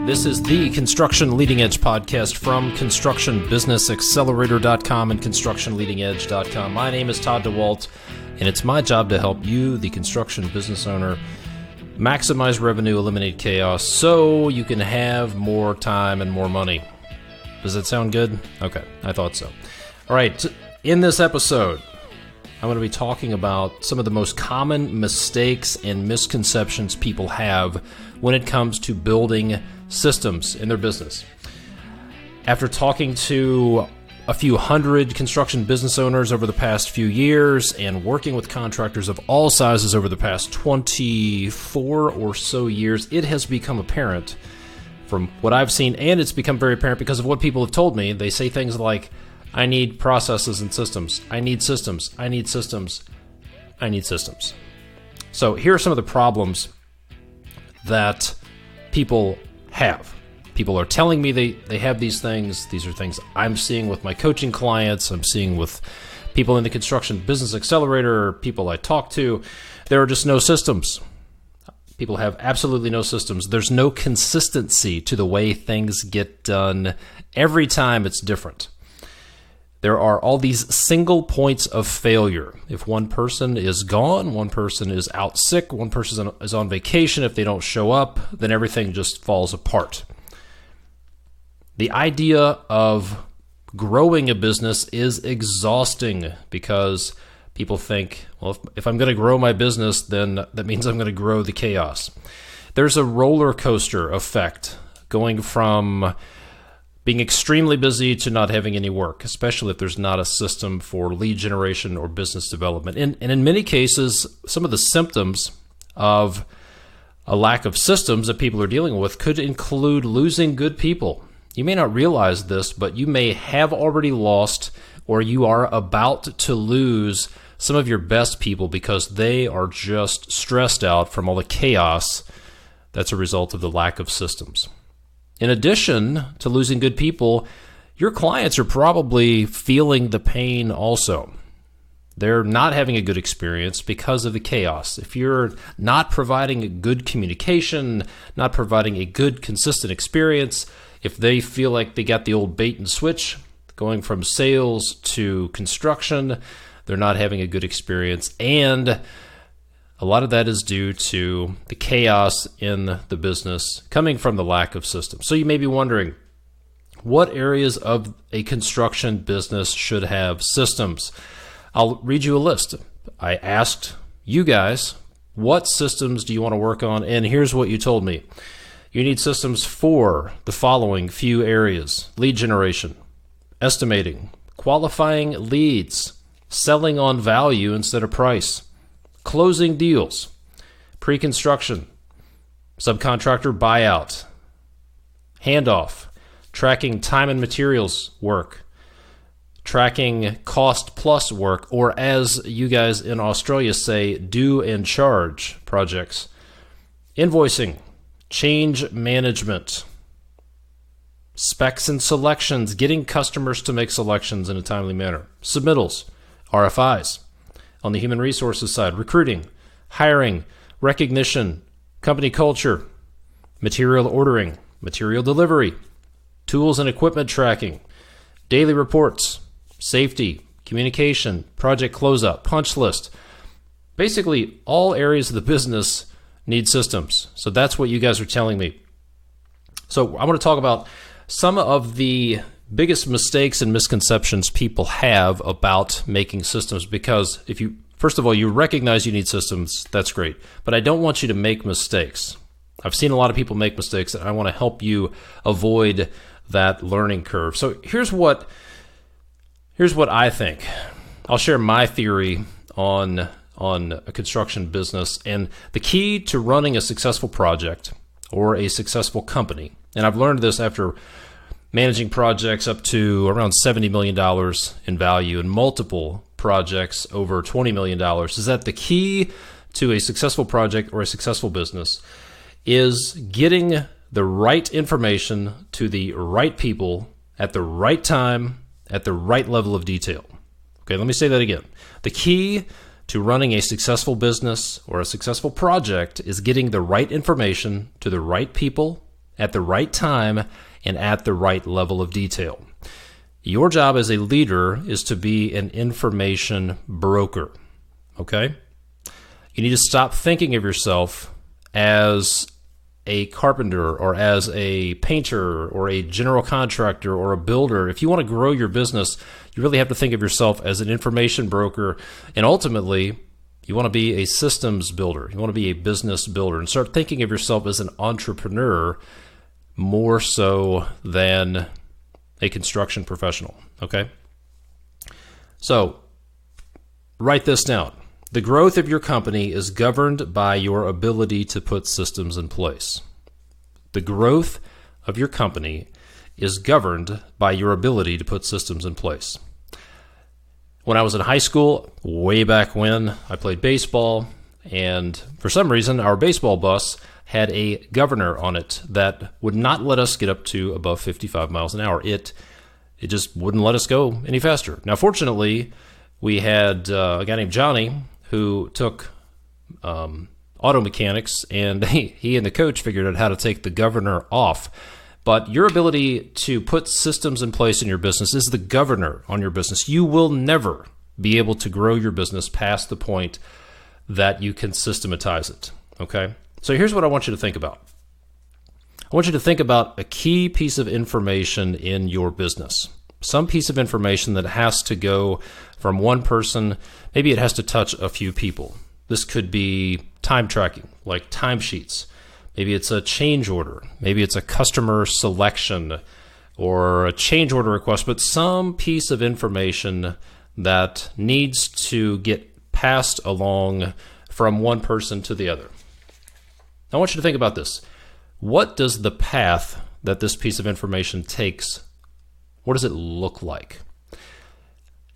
This is the Construction Leading Edge podcast from ConstructionBusinessAccelerator.com and ConstructionLeadingEdge.com. My name is Todd DeWalt, and it's my job to help you, the construction business owner, maximize revenue, eliminate chaos, so you can have more time and more money. Does that sound good? Okay, I thought so. All right, in this episode, I'm going to be talking about some of the most common mistakes and misconceptions people have when it comes to building systems in their business. After talking to a few hundred construction business owners over the past few years and working with contractors of all sizes over the past 24 or so years, it has become apparent from what I've seen, and it's become very apparent because of what people have told me. They say things like, I need processes and systems. I need systems. I need systems. I need systems. So here are some of the problems that people have. People are telling me they have these things. These are things I'm seeing with my coaching clients. I'm seeing with people in the Construction Business Accelerator, people I talk to. There are just no systems. People have absolutely no systems. There's no consistency to the way things get done. Every time it's different. There are all these single points of failure. If one person is gone, one person is out sick, one person is on vacation, if they don't show up, then everything just falls apart. The idea of growing a business is exhausting because people think, well, if I'm going to grow my business, then that means I'm going to grow the chaos. There's a roller coaster effect going from being extremely busy to not having any work, especially if there's not a system for lead generation or business development. And in many cases, some of the symptoms of a lack of systems that people are dealing with could include losing good people. You may not realize this, but you may have already lost or you are about to lose some of your best people because they are just stressed out from all the chaos that's a result of the lack of systems. In addition to losing good people, your clients are probably feeling the pain also. They're not having a good experience because of the chaos. If you're not providing a good communication, not providing a good, consistent experience, if they feel like they got the old bait and switch, going from sales to construction, they're not having a good experience. And a lot of that is due to the chaos in the business coming from the lack of systems. So you may be wondering, what areas of a construction business should have systems? I'll read you a list. I asked you guys, what systems do you want to work on? And here's what you told me. You need systems for the following few areas: lead generation, estimating, qualifying leads, selling on value instead of price, closing deals, pre-construction, subcontractor buyout, handoff, tracking time and materials work, tracking cost plus work, or as you guys in Australia say, do and charge projects, invoicing, change management, specs and selections, getting customers to make selections in a timely manner, submittals, RFIs. On the human resources side, recruiting, hiring, recognition, company culture, material ordering, material delivery, tools and equipment tracking, daily reports, safety, communication, project closeout, punch list. Basically, all areas of the business need systems. So that's what you guys are telling me. So I want to talk about some of the biggest mistakes and misconceptions people have about making systems, because if you, first of all, you recognize you need systems, that's great, but I don't want you to make mistakes. I've seen a lot of people make mistakes, and I want to help you avoid that learning curve. So here's what I think. I'll share my theory on a construction business, and the key to running a successful project or a successful company, and I've learned this after managing projects up to around $70 million in value and multiple projects over $20 million, is that the key to a successful project or a successful business is getting the right information to the right people at the right time, at the right level of detail. Okay, let me say that again. The key to running a successful business or a successful project is getting the right information to the right people at the right time and at the right level of detail. Your job as a leader is to be an information broker, okay? You need to stop thinking of yourself as a carpenter or as a painter or a general contractor or a builder. If you want to grow your business, you really have to think of yourself as an information broker, and ultimately, you want to be a systems builder. You want to be a business builder and start thinking of yourself as an entrepreneur more so than a construction professional, okay? So, write this down. The growth of your company is governed by your ability to put systems in place. The growth of your company is governed by your ability to put systems in place. When I was in high school, way back when, I played baseball, and for some reason, our baseball bus had a governor on it that would not let us get up to above 55 miles an hour. It just wouldn't let us go any faster. Now, fortunately, we had a guy named Johnny who took auto mechanics, and he and the coach figured out how to take the governor off. But your ability to put systems in place in your business is the governor on your business. You will never be able to grow your business past the point that you can systematize it, okay? So here's what I want you to think about. I want you to think about a key piece of information in your business. Some piece of information that has to go from one person. Maybe it has to touch a few people. This could be time tracking, like timesheets. Maybe it's a change order. Maybe it's a customer selection or a change order request, but some piece of information that needs to get passed along from one person to the other. I want you to think about this. What does the path that this piece of information takes, what does it look like?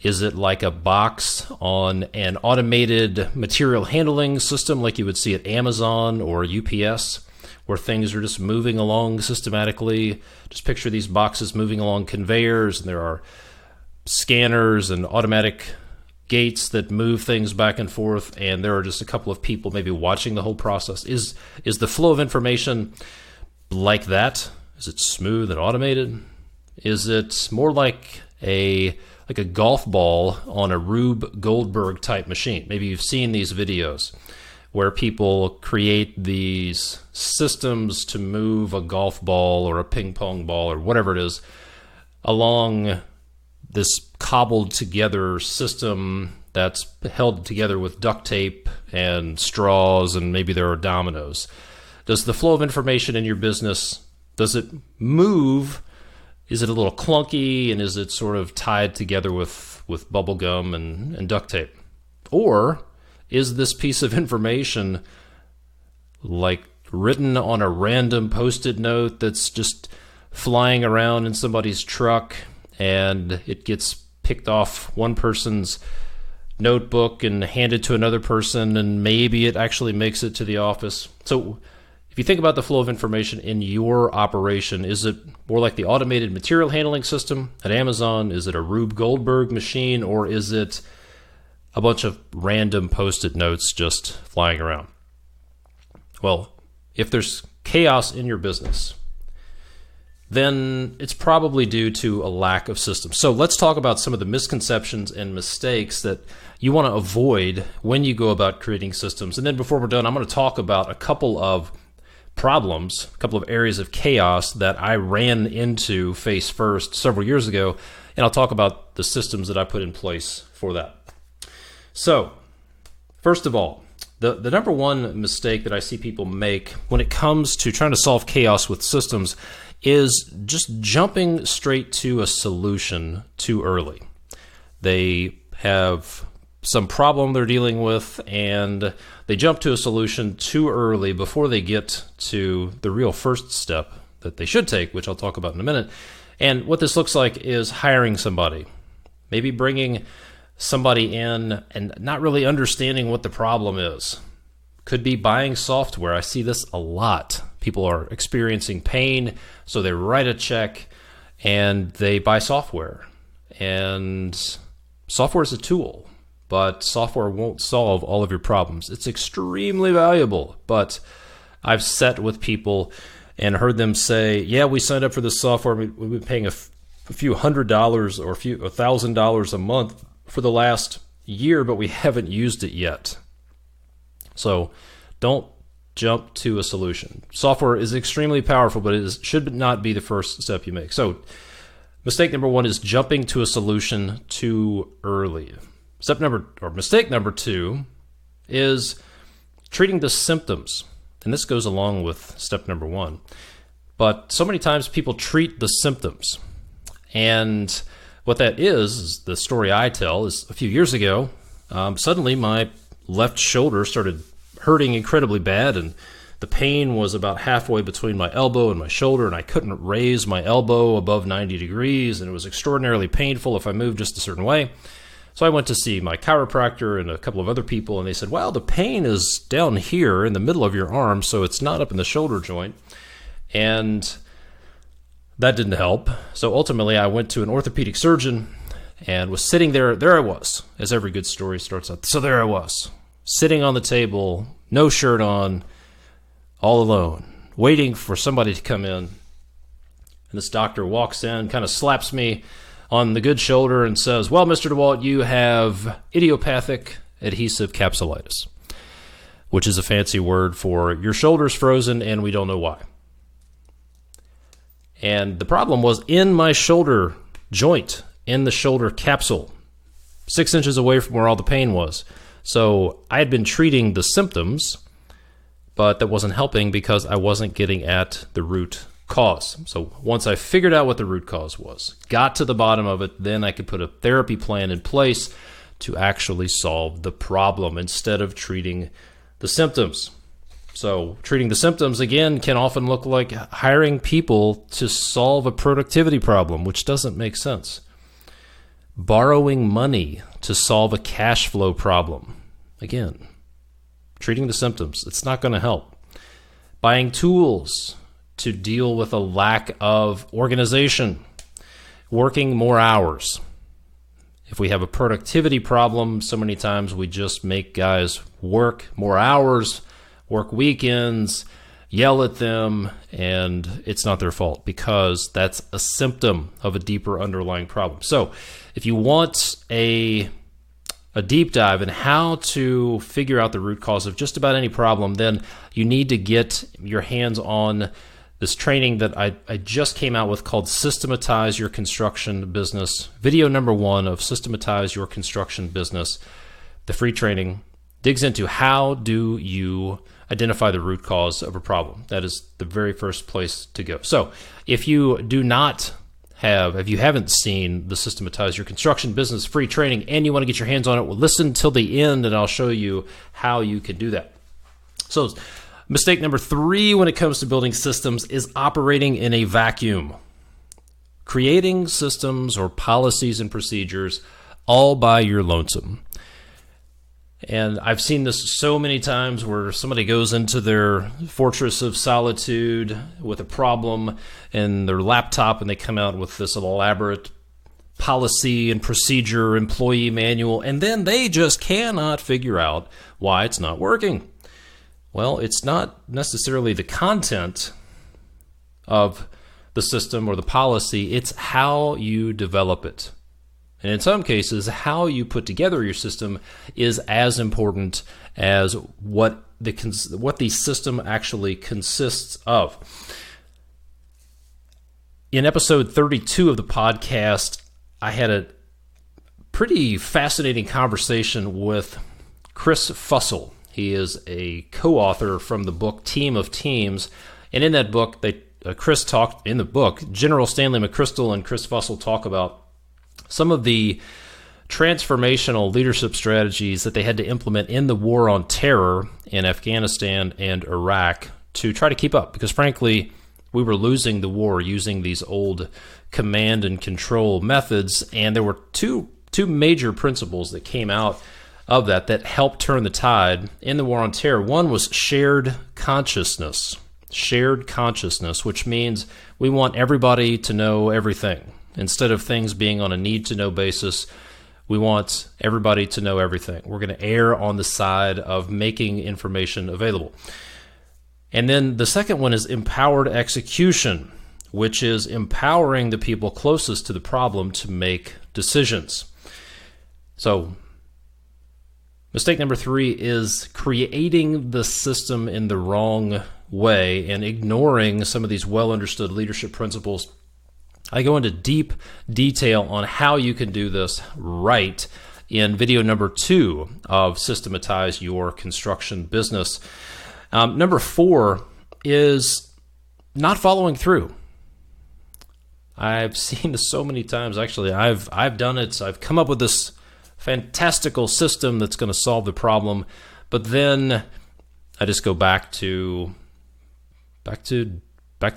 Is it like a box on an automated material handling system like you would see at Amazon or UPS, where things are just moving along systematically? Just picture these boxes moving along conveyors, and there are scanners and automatic gates that move things back and forth, and there are just a couple of people maybe watching the whole process. Is the flow of information like that? Is it smooth and automated? Is it more like a golf ball on a Rube Goldberg type machine? Maybe you've seen these videos where people create these systems to move a golf ball or a ping pong ball or whatever it is along this cobbled together system that's held together with duct tape and straws, and maybe there are dominoes. Does the flow of information in your business, does it move? Is it a little clunky, and is it sort of tied together with bubble gum and duct tape? Or is this piece of information like written on a random Post-it note that's just flying around in somebody's truck, and it gets picked off one person's notebook and handed to another person, and maybe it actually makes it to the office? So if you think about the flow of information in your operation, is it more like the automated material handling system at Amazon? Is it a Rube Goldberg machine, or is it a bunch of random Post-it notes just flying around? Well, if there's chaos in your business, then it's probably due to a lack of systems. So let's talk about some of the misconceptions and mistakes that you want to avoid when you go about creating systems. And then before we're done, I'm going to talk about a couple of problems, a couple of areas of chaos that I ran into face first several years ago, and I'll talk about the systems that I put in place for that. So, first of all, the number one mistake that I see people make when it comes to trying to solve chaos with systems is just jumping straight to a solution too early. They have some problem they're dealing with, and they jump to a solution too early before they get to the real first step that they should take, which I'll talk about in a minute. And what this looks like is hiring somebody, maybe bringing somebody in and not really understanding what the problem is. Could be buying software. I see this a lot. People are experiencing pain, so they write a check and they buy software. And software is a tool, but software won't solve all of your problems. It's extremely valuable, but I've sat with people and heard them say, yeah, we signed up for this software. We've been paying a few $100 or $1,000 a month for the last year, but we haven't used it yet. So don't jump to a solution. Software is extremely powerful, but it should not be the first step you make. So mistake number one is jumping to a solution too early. Mistake number two is treating the symptoms. And this goes along with step number one. But so many times people treat the symptoms. And what that is the story I tell is a few years ago, suddenly my left shoulder started hurting incredibly bad, and the pain was about halfway between my elbow and my shoulder, and I couldn't raise my elbow above 90 degrees, and it was extraordinarily painful if I moved just a certain way. So I went to see my chiropractor and a couple of other people, and they said, well, the pain is down here in the middle of your arm, so it's not up in the shoulder joint. And that didn't help. So ultimately, I went to an orthopedic surgeon and was sitting there. There I was, as every good story starts out. So there I was, sitting on the table, no shirt on, all alone, waiting for somebody to come in. And this doctor walks in, kind of slaps me on the good shoulder and says, well, Mr. DeWalt, you have idiopathic adhesive capsulitis, which is a fancy word for your shoulder's frozen and we don't know why. And the problem was in my shoulder joint, in the shoulder capsule, 6 inches away from where all the pain was. So I had been treating the symptoms, but that wasn't helping because I wasn't getting at the root cause. So once I figured out what the root cause was, got to the bottom of it, then I could put a therapy plan in place to actually solve the problem instead of treating the symptoms. So treating the symptoms, again, can often look like hiring people to solve a productivity problem, which doesn't make sense. Borrowing money to solve a cash flow problem. Again, treating the symptoms, it's not going to help. Buying tools to deal with a lack of organization. Working more hours. If we have a productivity problem, so many times we just make guys work more hours, work weekends, yell at them, and it's not their fault because that's a symptom of a deeper underlying problem. So if you want a deep dive in how to figure out the root cause of just about any problem, then you need to get your hands on this training that I just came out with called Systematize Your Construction Business. Video number 1 of Systematize Your Construction Business. The free training digs into how do you identify the root cause of a problem. That is the very first place to go. So if you haven't seen the Systematize Your Construction Business free training and you want to get your hands on it, well, listen till the end and I'll show you how you can do that. So mistake number 3 when it comes to building systems is operating in a vacuum. Creating systems or policies and procedures all by your lonesome. And I've seen this so many times where somebody goes into their fortress of solitude with a problem in their laptop and they come out with this elaborate policy and procedure employee manual, and then they just cannot figure out why it's not working. Well, it's not necessarily the content of the system or the policy, it's how you develop it. And in some cases, how you put together your system is as important as what the system actually consists of. In episode 32 of the podcast, I had a pretty fascinating conversation with Chris Fussell. He is a co-author from the book Team of Teams. And in that book, Chris talked in the book, General Stanley McChrystal and Chris Fussell talk about some of the transformational leadership strategies that they had to implement in the war on terror in Afghanistan and Iraq to try to keep up. Because frankly, we were losing the war using these old command and control methods. And there were two major principles that came out of that helped turn the tide in the war on terror. One was shared consciousness. Shared consciousness, which means we want everybody to know everything. Instead of things being on a need-to-know basis, we want everybody to know everything. We're going to err on the side of making information available. And then the second one is empowered execution, which is empowering the people closest to the problem to make decisions. So mistake number 3 is creating the system in the wrong way and ignoring some of these well-understood leadership principles. I go into deep detail on how you can do this right in video number 2 of Systematize Your Construction Business. Number 4 is not following through. I've seen this so many times. Actually, I've done it. I've come up with this fantastical system that's going to solve the problem, but then I just go back to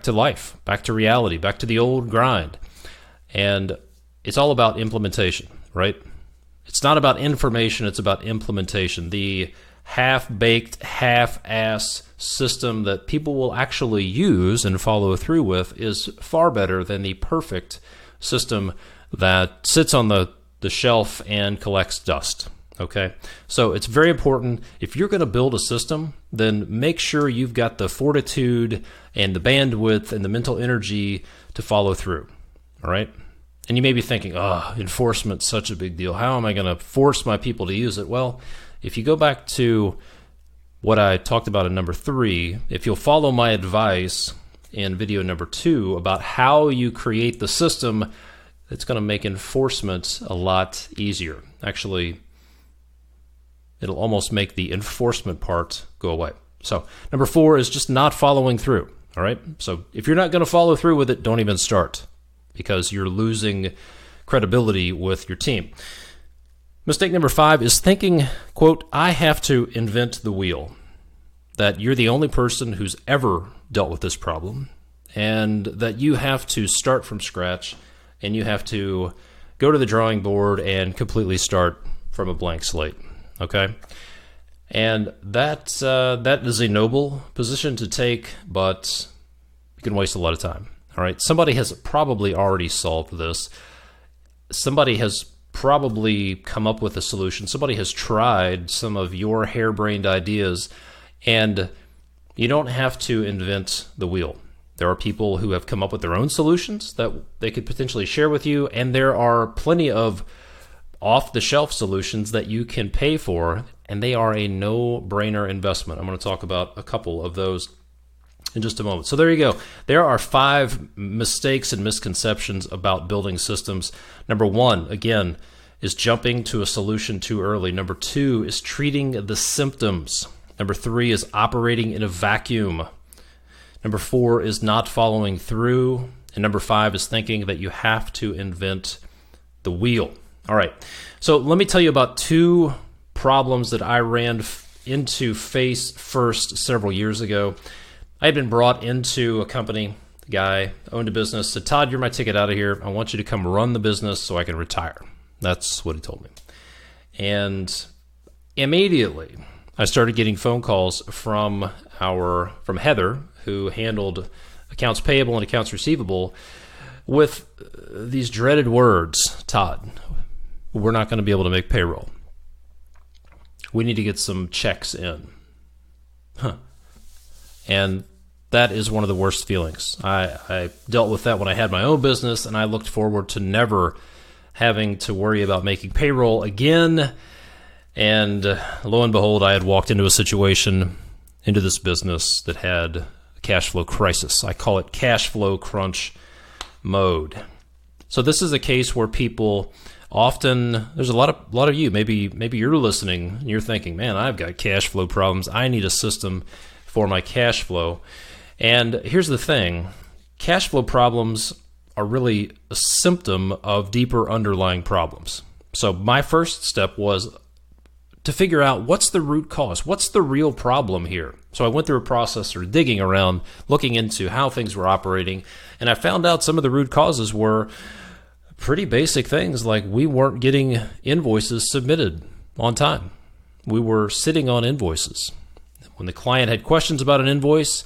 life, back to reality, back to the old grind. And it's all about implementation, right? It's not about information, it's about implementation. The half-baked, half-ass system that people will actually use and follow through with is far better than the perfect system that sits on the shelf and collects dust. Okay, so it's very important. If you're going to build a system, then make sure you've got the fortitude and the bandwidth and the mental energy to follow through. All right, and you may be thinking, enforcement's such a big deal. How am I going to force my people to use it? Well, if you go back to what I talked about in number 3, if you'll follow my advice in video number 2 about how you create the system, it's going to make enforcement a lot easier. Actually, it'll almost make the enforcement part go away. So number 4 is just not following through. All right. So if you're not going to follow through with it, don't even start, because you're losing credibility with your team. Mistake number 5 is thinking, quote, I have to invent the wheel, that you're the only person who's ever dealt with this problem, and that you have to start from scratch, and you have to go to the drawing board and completely start from a blank slate. Okay? And that is a noble position to take, but you can waste a lot of time. All right? Somebody has probably already solved this. Somebody has probably come up with a solution. Somebody has tried some of your harebrained ideas, and you don't have to invent the wheel. There are people who have come up with their own solutions that they could potentially share with you, and there are plenty of off-the-shelf solutions that you can pay for, and they are a no-brainer investment. I'm going to talk about a couple of those in just a moment. So there you go. There are 5 mistakes and misconceptions about building systems. Number 1, again, is jumping to a solution too early. Number 2 is treating the symptoms. Number 3 is operating in a vacuum. Number 4 is not following through. And number 5 is thinking that you have to invent the wheel. All right. So let me tell you about 2 problems that I ran into face first several years ago. I had been brought into a company. The guy owned a business, said, Todd, you're my ticket out of here. I want you to come run the business so I can retire. That's what he told me. And immediately I started getting phone calls from Heather, who handled accounts payable and accounts receivable, with these dreaded words. Todd, we're not going to be able to make payroll. We need to get some checks in. And that is one of the worst feelings. I dealt with that when I had my own business, and I looked forward to never having to worry about making payroll again. And lo and behold, I had walked into a situation, into this business that had a cash flow crisis. I call it cash flow crunch mode. So this is a case where people often, there's a lot of you, maybe you're listening and you're thinking, man, I've got cash flow problems. I need a system for my cash flow. And here's the thing, cash flow problems are really a symptom of deeper underlying problems. So my first step was to figure out what's the root cause, what's the real problem here. So I went through a process of digging around, looking into how things were operating, and I found out some of the root causes were pretty basic things, like we weren't getting invoices submitted on time. We were sitting on invoices. When the client had questions about an invoice,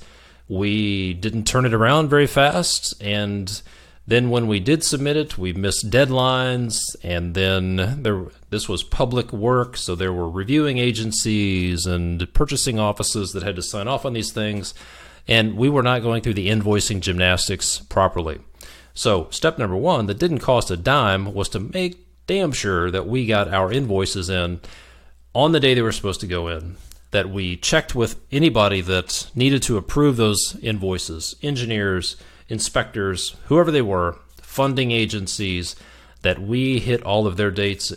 we didn't turn it around very fast, and Then when we did submit it, we missed deadlines, and then this was public work, so there were reviewing agencies and purchasing offices that had to sign off on these things, and we were not going through the invoicing gymnastics properly. So step number one that didn't cost a dime was to make damn sure that we got our invoices in on the day they were supposed to go in, that we checked with anybody that needed to approve those invoices, engineers, inspectors, whoever they were, funding agencies, that we hit all of their dates.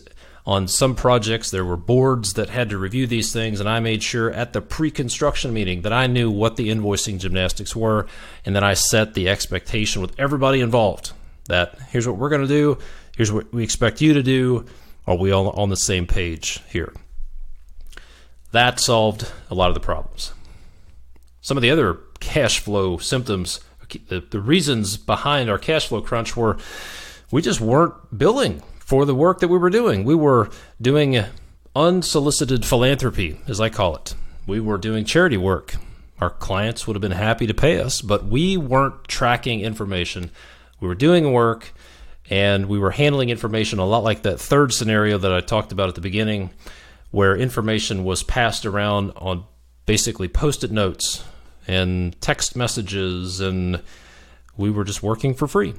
On some projects, there were boards that had to review these things, and I made sure at the pre-construction meeting that I knew what the invoicing gymnastics were, and then I set the expectation with everybody involved that here's what we're going to do, here's what we expect you to do. Are we all on the same page here? That solved a lot of the problems. Some of the other cash flow symptoms, the reasons behind our cash flow crunch were we just weren't billing for the work that we were doing. We were doing unsolicited philanthropy, as I call it. We were doing charity work. Our clients would have been happy to pay us, but we weren't tracking information. We were doing work, and we were handling information a lot like that third scenario that I talked about at the beginning, where information was passed around on basically Post-it notes and text messages, and we were just working for free.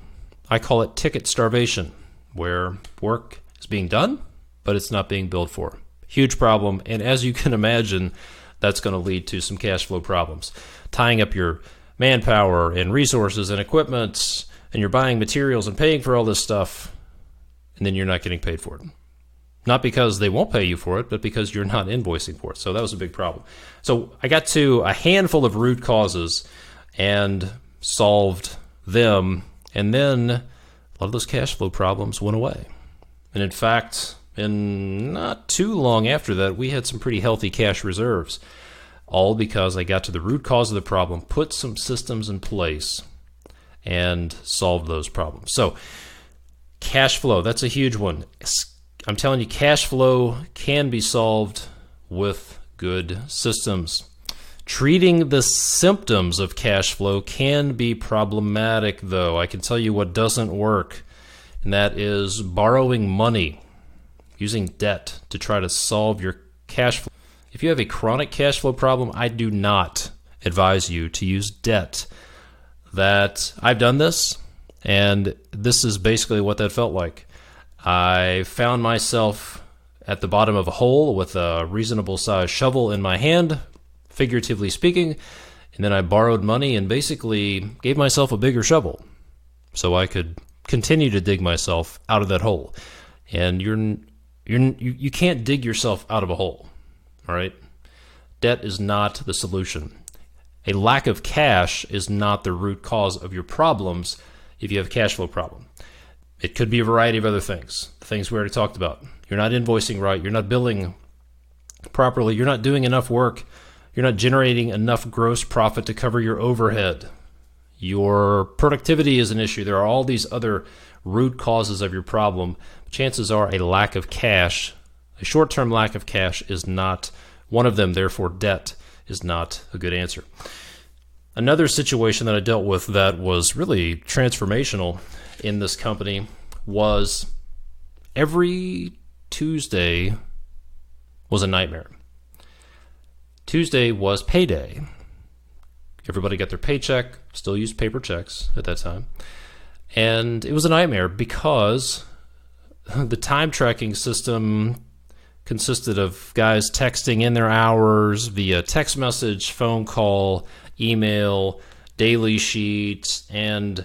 I call it ticket starvation, where work is being done, but it's not being billed for. Huge problem, and as you can imagine, that's going to lead to some cash flow problems. Tying up your manpower and resources and equipment, and you're buying materials and paying for all this stuff, and then you're not getting paid for it. Not because they won't pay you for it, but because you're not invoicing for it. So that was a big problem. So I got to a handful of root causes and solved them, and then a lot of those cash flow problems went away. And in fact, in not too long after that, we had some pretty healthy cash reserves, all because I got to the root cause of the problem, put some systems in place, and solved those problems. So cash flow, that's a huge one. I'm telling you, cash flow can be solved with good systems. Treating the symptoms of cash flow can be problematic, though. I can tell you what doesn't work, and that is borrowing money, using debt to try to solve your cash flow. If you have a chronic cash flow problem, I do not advise you to use debt. That I've done this, and this is basically what that felt like. I found myself at the bottom of a hole with a reasonable sized shovel in my hand, figuratively speaking, and then I borrowed money and basically gave myself a bigger shovel so I could continue to dig myself out of that hole. And you can't dig yourself out of a hole, all right? Debt is not the solution. A lack of cash is not the root cause of your problems if you have a cash flow problem. It could be a variety of other things, the things we already talked about. You're not invoicing right, you're not billing properly, you're not doing enough work, you're not generating enough gross profit to cover your overhead. Your productivity is an issue. There are all these other root causes of your problem. Chances are a lack of cash, a short-term lack of cash is not one of them. Therefore, debt is not a good answer. Another situation that I dealt with that was really transformational in this company was every Tuesday was a nightmare. Tuesday was payday. Everybody got their paycheck, still used paper checks at that time. And it was a nightmare because the time tracking system consisted of guys texting in their hours via text message, phone call, email, daily sheets, and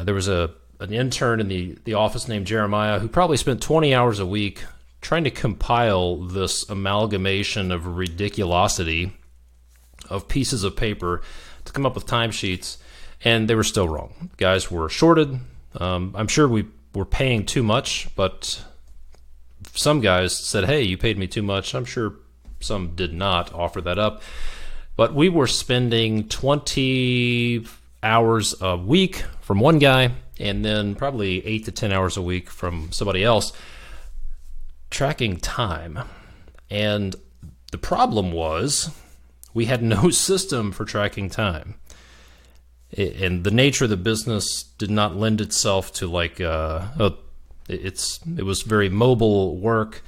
there was an intern in the office named Jeremiah who probably spent 20 hours a week trying to compile this amalgamation of ridiculosity of pieces of paper to come up with timesheets, and they were still wrong. Guys were shorted. I'm sure we were paying too much, but some guys said, hey, you paid me too much. I'm sure some did not offer that up. But we were spending 20 hours a week from one guy, and then probably 8 to 10 hours a week from somebody else tracking time. And the problem was we had no system for tracking time. and the nature of the business did not lend itself to like it was very mobile work,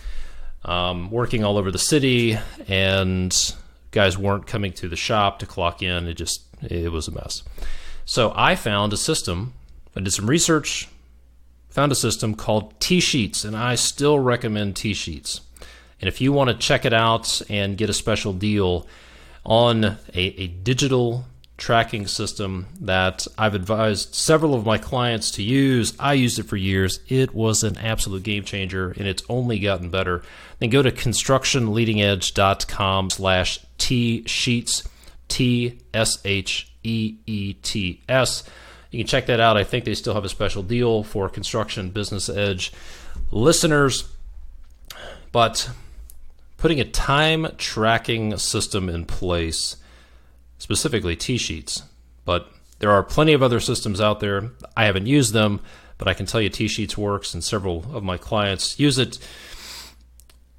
working all over the city, and guys weren't coming to the shop to clock in. It was a mess. So I found a system. I did some research, found a system called Tsheets, and I still recommend Tsheets. And if you want to check it out and get a special deal on a digital tracking system that I've advised several of my clients to use, I used it for years. It was an absolute game changer, and it's only gotten better. Then go to constructionleadingedge.com/Tsheets, Tsheets. You can check that out. I think they still have a special deal for Construction Business Edge listeners. But putting a time tracking system in place, specifically Tsheets, but there are plenty of other systems out there. I haven't used them, but I can tell you Tsheets works, and several of my clients use it.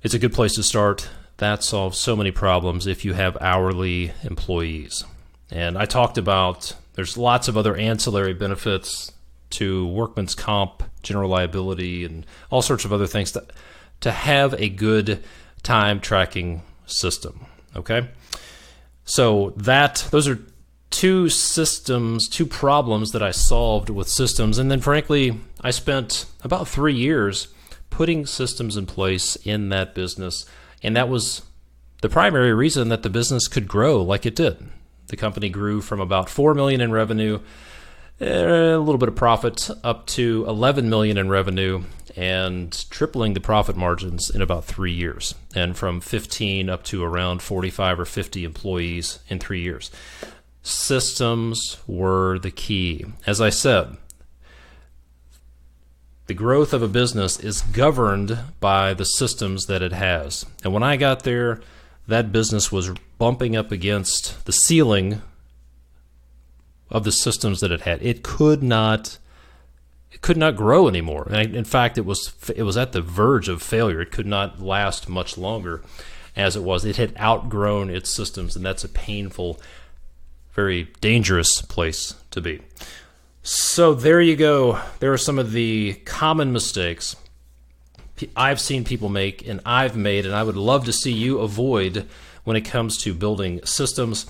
It's a good place to start. That solves so many problems if you have hourly employees. And I talked about there's lots of other ancillary benefits to workman's comp, general liability, and all sorts of other things to have a good time tracking system. Okay? So those are two problems that I solved with systems. And then frankly, I spent about 3 years putting systems in place in that business. And that was the primary reason that the business could grow like it did. The company grew from about $4 million in revenue, a little bit of profit, up to $11 million in revenue, and tripling the profit margins in about 3 years, and from 15 up to around 45 or 50 employees in 3 years. Systems were the key. As I said, the growth of a business is governed by the systems that it has. And when I got there, that business was bumping up against the ceiling of the systems that it had. It could not grow anymore. And in fact, it was at the verge of failure. It could not last much longer as it was. It had outgrown its systems, and that's a painful, very dangerous place to be. So there you go. There are some of the common mistakes I've seen people make, and I've made, and I would love to see you avoid when it comes to building systems.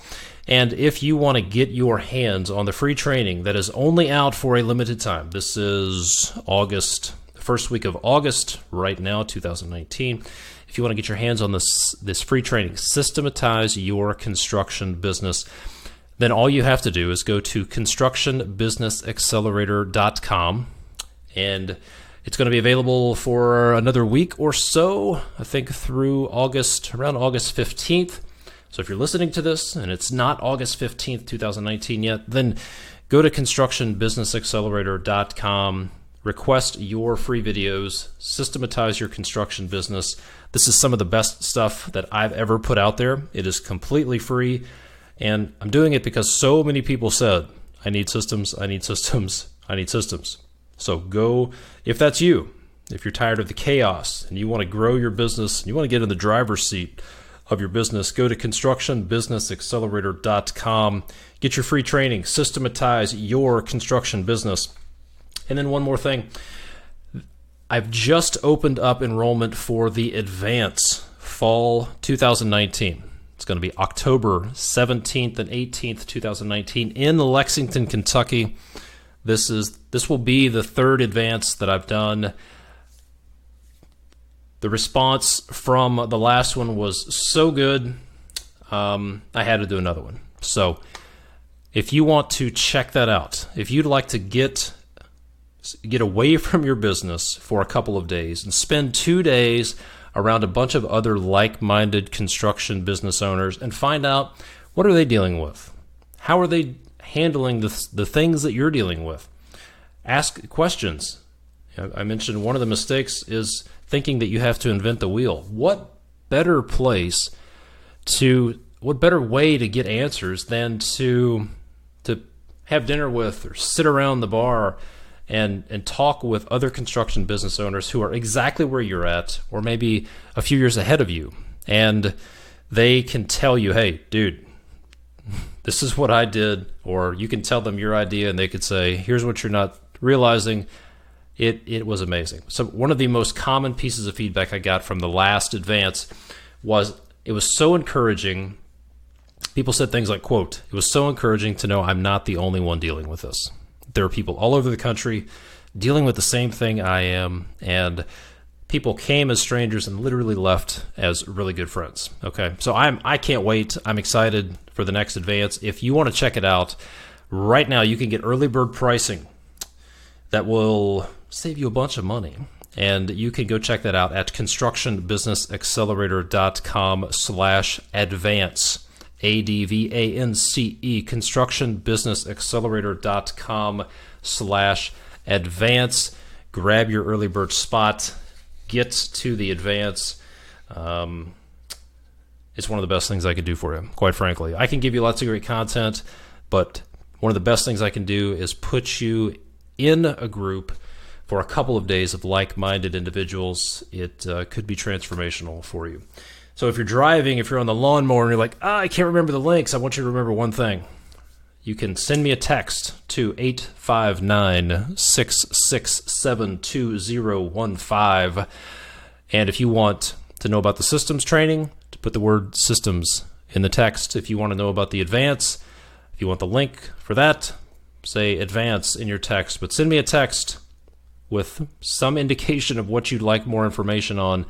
And if you want to get your hands on the free training that is only out for a limited time, this is August, the first week of August right now, 2019. If you want to get your hands on this free training, Systematize Your Construction Business, then all you have to do is go to constructionbusinessaccelerator.com, and it's going to be available for another week or so, I think through around August 15th. So if you're listening to this and it's not August 15th, 2019 yet, then go to constructionbusinessaccelerator.com, request your free videos, systematize your construction business. This is some of the best stuff that I've ever put out there. It is completely free, and I'm doing it because so many people said, I need systems, I need systems, I need systems. So go, if that's you, if you're tired of the chaos and you want to grow your business and you want to get in the driver's seat of your business, go to constructionbusinessaccelerator.com, get your free training, Systematize Your Construction Business. And then one more thing, I've just opened up enrollment for the Advance Fall 2019. It's going to be October 17th and 18th, 2019 in Lexington, Kentucky. This will be the third advance that I've done. The response from the last one was so good, I had to do another one. So if you want to check that out, if you'd like to get away from your business for a couple of days and spend 2 days around a bunch of other like-minded construction business owners and find out what are they dealing with, how are they handling the things that you're dealing with. Ask questions. I mentioned one of the mistakes is thinking that you have to invent the wheel. What better way to get answers than to have dinner with or sit around the bar and talk with other construction business owners who are exactly where you're at or maybe a few years ahead of you. And they can tell you, hey, dude, this is what I did, or you can tell them your idea and they could say, here's what you're not realizing. It was amazing. So one of the most common pieces of feedback I got from the last advance was it was so encouraging. People said things like, quote, it was so encouraging to know I'm not the only one dealing with this. There are people all over the country dealing with the same thing I am, and people came as strangers and literally left as really good friends. Okay, so I can't wait. I'm excited for the next advance. If you want to check it out, right now you can get early bird pricing that will save you a bunch of money. And you can go check that out at constructionbusinessaccelerator.com/advance. ADVANCE, constructionbusinessaccelerator.com/advance. Grab your early bird spot. Get to the advance. It's one of the best things I could do for you, quite frankly. I can give you lots of great content, but one of the best things I can do is put you in a group for a couple of days of like-minded individuals. It could be transformational for you. So if you're driving, if you're on the lawnmower and you're like, I can't remember the links, I want you to remember one thing. You can send me a text to 859-667-2015. And if you want to know about the systems training, to put the word systems in the text. If you want to know about the advance, if you want the link for that, say advance in your text. But send me a text with some indication of what you'd like more information on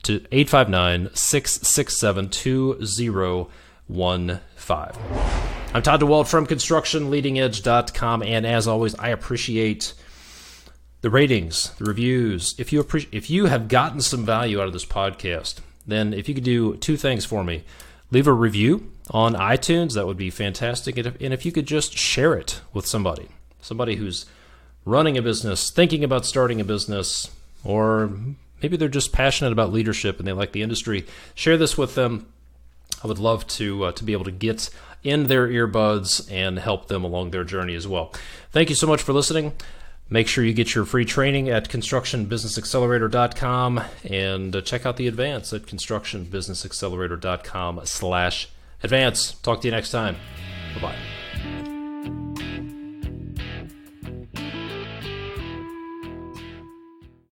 to 859-667-2015. I'm Todd DeWalt from ConstructionLeadingEdge.com, and as always, I appreciate the ratings, the reviews. If you have gotten some value out of this podcast, then if you could do two things for me. Leave a review on iTunes, that would be fantastic. And if you could just share it with somebody who's running a business, thinking about starting a business, or maybe they're just passionate about leadership and they like the industry, share this with them. I would love to be able to get in their earbuds and help them along their journey as well. Thank you so much for listening. Make sure you get your free training at constructionbusinessaccelerator.com and check out the advance at constructionbusinessaccelerator.com/advance. Talk to you next time. Bye-bye.